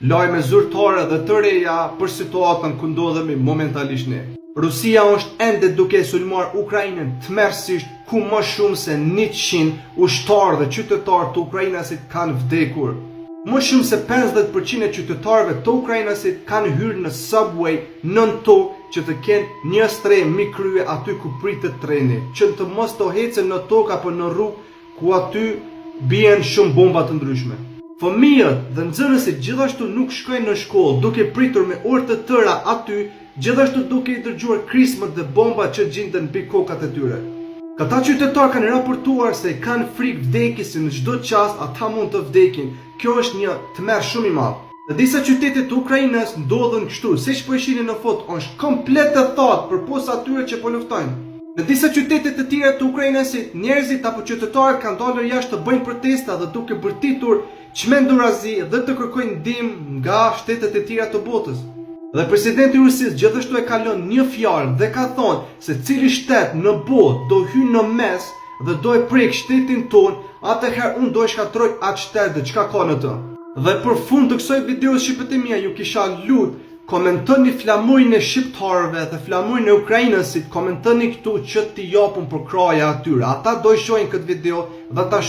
Lajme zyrtare dhe të reja për situatën ku ndodhemi momentalisht ne. Rusia është ende duke sulmuar Ukrainën tmerrsisht, ku më shumë se 100 ushtarë dhe qytetarë të Ukrainasit kanë vdekur. Më shumë se 50% e qytetarëve të Ukrainasit kanë hyrë në subway nën tokë që të kenë një streh mbi krye aty ku pritet treni, që të mos të hecen në tokë apo në rrugë ku aty bien shumë bomba të ndryshme. Fëmijët dhe nxënësit gjithashtu nuk shkojnë në shkollë duke pritur me orë të tëra aty, gjithashtu duke i dëgjuar krismët dhe bomba që gjenden mbi kokat e tyre. Këta qytetarë kanë raportuar se kanë frikë vdekjes në çdo çast ata mund të vdekin. Kjo është një tmerr shumë i madh. Në disa qytete të Ukrainës ndodhen kështu, siç po e shihni në foto, është komplet e thatë përposa atyre që po luftojnë. Në disa qytete të tjera të Ukrainësit, njerëzit apo qytetarët kanë dalur jashtë të bëjnë protesta dhe duke bërtitur çmendurazi dhe të kërkojnë ndihmë nga shtetet e tjera të botës. Dhe presidenti i Rusisë gjithashtu e ka lënë një fjalë dhe ka thonë se cili shtet në botë do hyjë në mes dhe do e prek shtetin ton, atëherë unë do e shkatroj atë shtet dhe çka ka në të. Dhe për fund të kësaj video shqipët e mia, ju kisha lut komentoni flamurin e shqiptarëve dhe flamurin e ukrainësit, komentoni këtu që t'i japun për kraja atyre. Ata do shohin këtë video dhe ta